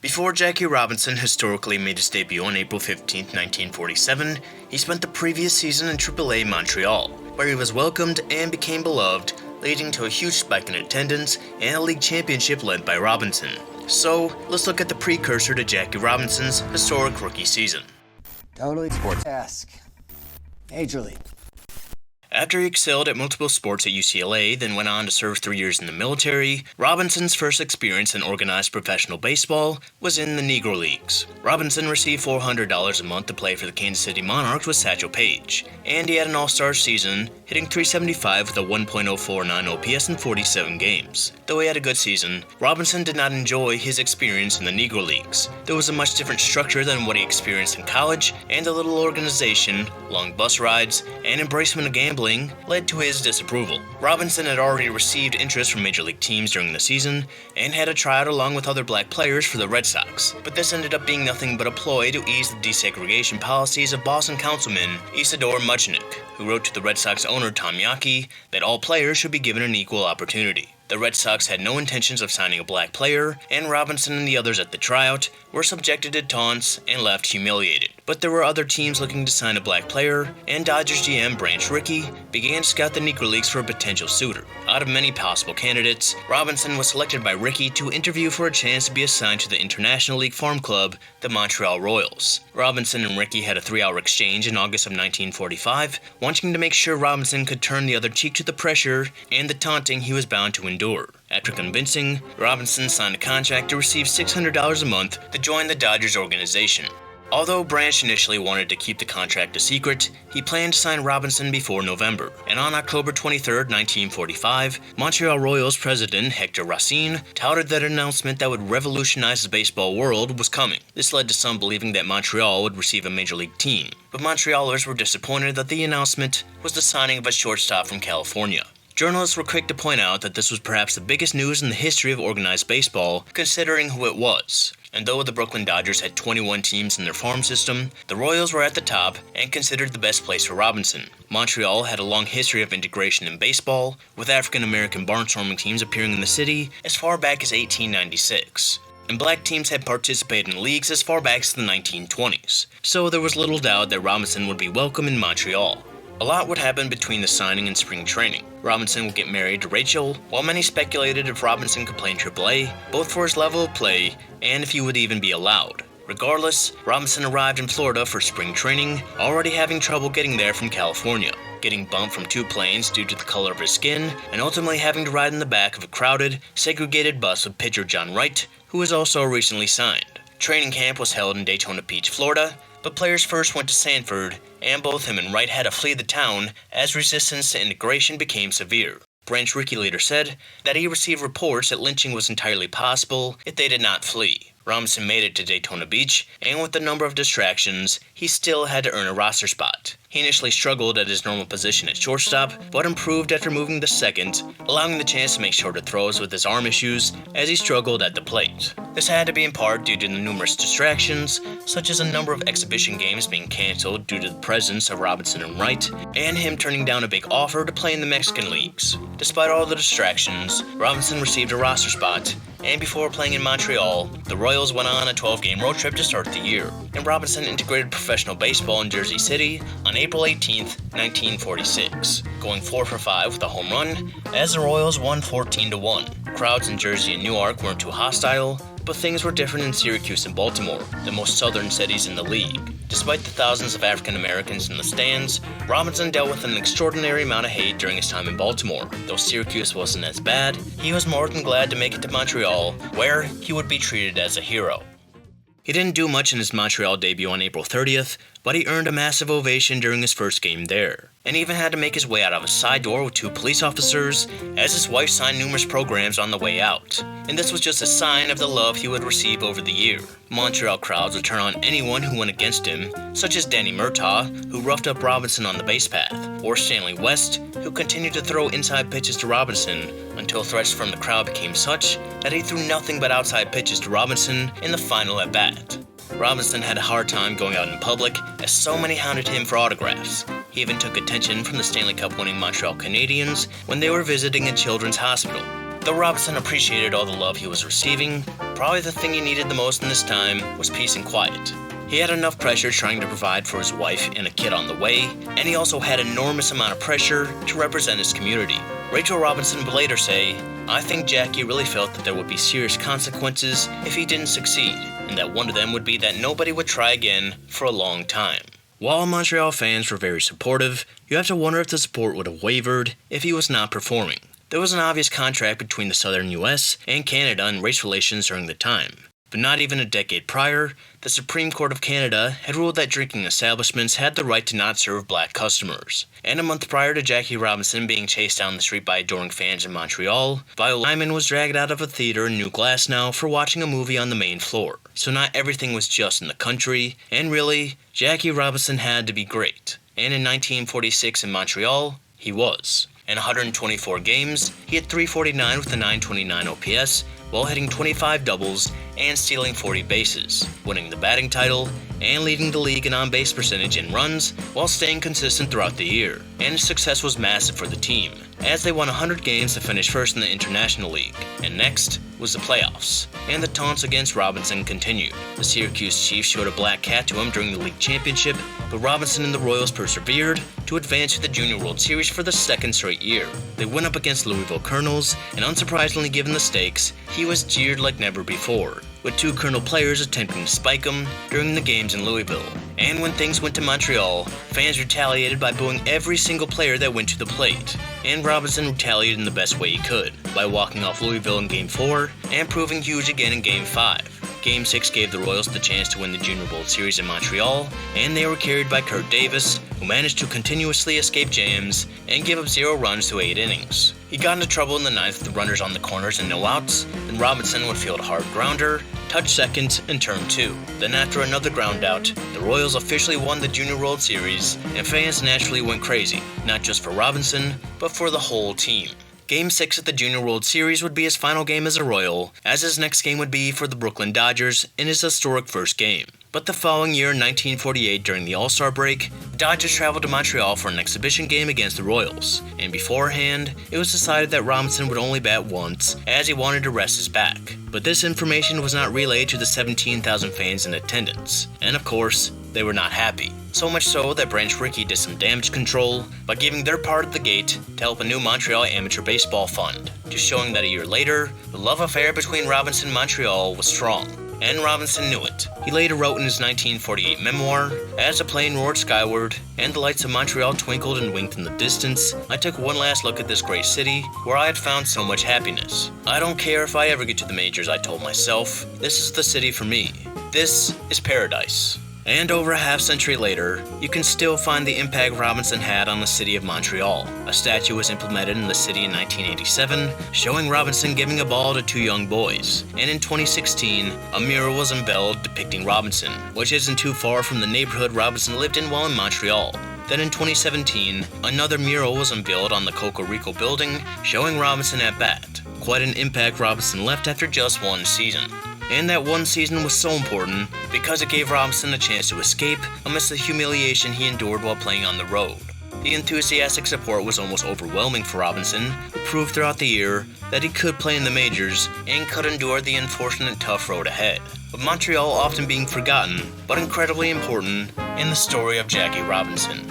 Before Jackie Robinson historically made his debut on April 15, 1947, he spent the previous season in AAA Montreal, where he was welcomed and became beloved, leading to a huge spike in attendance and a league championship led by Robinson. So, let's look at the precursor to Jackie Robinson's historic rookie season. Totally sports-esque. Major League. After he excelled at multiple sports at UCLA, then went on to serve 3 years in the military, Robinson's first experience in organized professional baseball was in the Negro Leagues. Robinson received $400 a month to play for the Kansas City Monarchs with Satchel Paige, and he had an all-star season, hitting .375 with a 1.049 OPS in 47 games. Though he had a good season, Robinson did not enjoy his experience in the Negro Leagues. There was a much different structure than what he experienced in college, and a little organization, long bus rides, and embracement of gambling led to his disapproval. Robinson had already received interest from major league teams during the season and had a tryout along with other black players for the Red Sox, but this ended up being nothing but a ploy to ease the desegregation policies of Boston Councilman Isidore Muchnick, who wrote to the Red Sox owner Tom Yawkey that all players should be given an equal opportunity. The Red Sox had no intentions of signing a black player, and Robinson and the others at the tryout were subjected to taunts and left humiliated. But there were other teams looking to sign a black player, and Dodgers GM Branch Rickey began to scout the Negro Leagues for a potential suitor. Out of many possible candidates, Robinson was selected by Rickey to interview for a chance to be assigned to the International League farm club, the Montreal Royals. Robinson and Rickey had a 3-hour exchange in August of 1945, wanting to make sure Robinson could turn the other cheek to the pressure and the taunting he was bound to endure. After convincing, Robinson signed a contract to receive $600 a month to join the Dodgers organization. Although Branch initially wanted to keep the contract a secret, he planned to sign Robinson before November, and on October 23, 1945, Montreal Royals president Hector Racine touted that an announcement that would revolutionize the baseball world was coming. This led to some believing that Montreal would receive a major league team, but Montrealers were disappointed that the announcement was the signing of a shortstop from California. Journalists were quick to point out that this was perhaps the biggest news in the history of organized baseball, considering who it was. And though the Brooklyn Dodgers had 21 teams in their farm system, the Royals were at the top and considered the best place for Robinson. Montreal had a long history of integration in baseball, with African-American barnstorming teams appearing in the city as far back as 1896. And black teams had participated in leagues as far back as the 1920s, so there was little doubt that Robinson would be welcome in Montreal. A lot would happen between the signing and spring training. Robinson would get married to Rachel, while many speculated if Robinson could play in AAA, both for his level of play and if he would even be allowed. Regardless, Robinson arrived in Florida for spring training, already having trouble getting there from California, getting bumped from 2 planes due to the color of his skin, and ultimately having to ride in the back of a crowded, segregated bus with pitcher John Wright, who was also recently signed. Training camp was held in Daytona Beach, Florida, but players first went to Sanford, and both him and Wright had to flee the town as resistance to integration became severe. Branch Rickey later said that he received reports that lynching was entirely possible if they did not flee. Robinson made it to Daytona Beach, and with the number of distractions, he still had to earn a roster spot. He initially struggled at his normal position at shortstop, but improved after moving to second, allowing the chance to make shorter throws with his arm issues as he struggled at the plate. This had to be in part due to the numerous distractions, such as a number of exhibition games being canceled due to the presence of Robinson and Wright, and him turning down a big offer to play in the Mexican leagues. Despite all the distractions, Robinson received a roster spot, and before playing in Montreal, the Royals went on a 12-game road trip to start the year, and Robinson integrated professional baseball in Jersey City on April 18, 1946, going 4 for 5 with a home run, as the Royals won 14-1. Crowds in Jersey and Newark weren't too hostile, but things were different in Syracuse and Baltimore, the most southern cities in the league. Despite the thousands of African Americans in the stands, Robinson dealt with an extraordinary amount of hate during his time in Baltimore. Though Syracuse wasn't as bad, he was more than glad to make it to Montreal, where he would be treated as a hero. He didn't do much in his Montreal debut on April 30th, but he earned a massive ovation during his first game there, and even had to make his way out of a side door with 2 police officers, as his wife signed numerous programs on the way out. And this was just a sign of the love he would receive over the year. Montreal crowds would turn on anyone who went against him, such as Danny Murtaugh, who roughed up Robinson on the base path, or Stanley West, who continued to throw inside pitches to Robinson until threats from the crowd became such that he threw nothing but outside pitches to Robinson in the final at-bat. Robinson had a hard time going out in public, as so many hounded him for autographs. He even took attention from the Stanley Cup winning Montreal Canadiens when they were visiting a children's hospital. Though Robinson appreciated all the love he was receiving, probably the thing he needed the most in this time was peace and quiet. He had enough pressure trying to provide for his wife and a kid on the way, and he also had an enormous amount of pressure to represent his community. Rachel Robinson would later say, "I think Jackie really felt that there would be serious consequences if he didn't succeed, and that one of them would be that nobody would try again for a long time." While Montreal fans were very supportive, you have to wonder if the support would have wavered if he was not performing. There was an obvious contract between the southern US and Canada in race relations during the time. But not even a decade prior, the Supreme Court of Canada had ruled that drinking establishments had the right to not serve black customers. And a month prior to Jackie Robinson being chased down the street by adoring fans in Montreal, Viola Lyman was dragged out of a theater in New Glasgow for watching a movie on the main floor. So not everything was just in the country, and really, Jackie Robinson had to be great. And in 1946 in Montreal, he was. In 124 games, he hit .349 with a .929 OPS, while hitting 25 doubles and stealing 40 bases, winning the batting title, and leading the league in on-base percentage and runs while staying consistent throughout the year. And his success was massive for the team, as they won 100 games to finish first in the International League. And next was the playoffs, and the taunts against Robinson continued. The Syracuse Chiefs showed a black cat to him during the league championship, but Robinson and the Royals persevered to advance to the Junior World Series for the second straight year. They went up against Louisville Colonels, and unsurprisingly given the stakes, he was jeered like never before, with two Colonel players attempting to spike him during the games in Louisville. And when things went to Montreal, fans retaliated by booing every single player that went to the plate. And Robinson retaliated in the best way he could, by walking off Louisville in Game 4 and proving huge again in Game 5. Game 6 gave the Royals the chance to win the Junior World Series in Montreal, and they were carried by Kurt Davis, who managed to continuously escape jams and give up 0 runs through 8 innings. He got into trouble in the 9th with the runners on the corners and no outs, then Robinson would field a hard grounder, touch second, and turn 2. Then after another ground out, the Royals officially won the Junior World Series, and fans naturally went crazy, not just for Robinson, but for the whole team. Game 6 at the Junior World Series would be his final game as a Royal, as his next game would be for the Brooklyn Dodgers in his historic first game. But the following year, in 1948, during the All-Star break, the Dodgers traveled to Montreal for an exhibition game against the Royals, and beforehand, it was decided that Robinson would only bat once, as he wanted to rest his back. But this information was not relayed to the 17,000 fans in attendance, and of course, they were not happy. So much so that Branch Rickey did some damage control by giving their part of the gate to help a new Montreal Amateur Baseball Fund, just showing that a year later, the love affair between Robinson and Montreal was strong. And Robinson knew it. He later wrote in his 1948 memoir, "As the plane roared skyward, and the lights of Montreal twinkled and winked in the distance, I took one last look at this great city, where I had found so much happiness. I don't care if I ever get to the majors, I told myself. This is the city for me. This is paradise." And over a half-century later, you can still find the impact Robinson had on the city of Montreal. A statue was implemented in the city in 1987, showing Robinson giving a ball to 2 young boys. And in 2016, a mural was unveiled depicting Robinson, which isn't too far from the neighborhood Robinson lived in while in Montreal. Then in 2017, another mural was unveiled on the Coco Rico building, showing Robinson at bat. Quite an impact Robinson left after just one season. And that one season was so important because it gave Robinson a chance to escape amidst the humiliation he endured while playing on the road. The enthusiastic support was almost overwhelming for Robinson, who proved throughout the year that he could play in the majors and could endure the unfortunate tough road ahead. With Montreal often being forgotten, but incredibly important in the story of Jackie Robinson.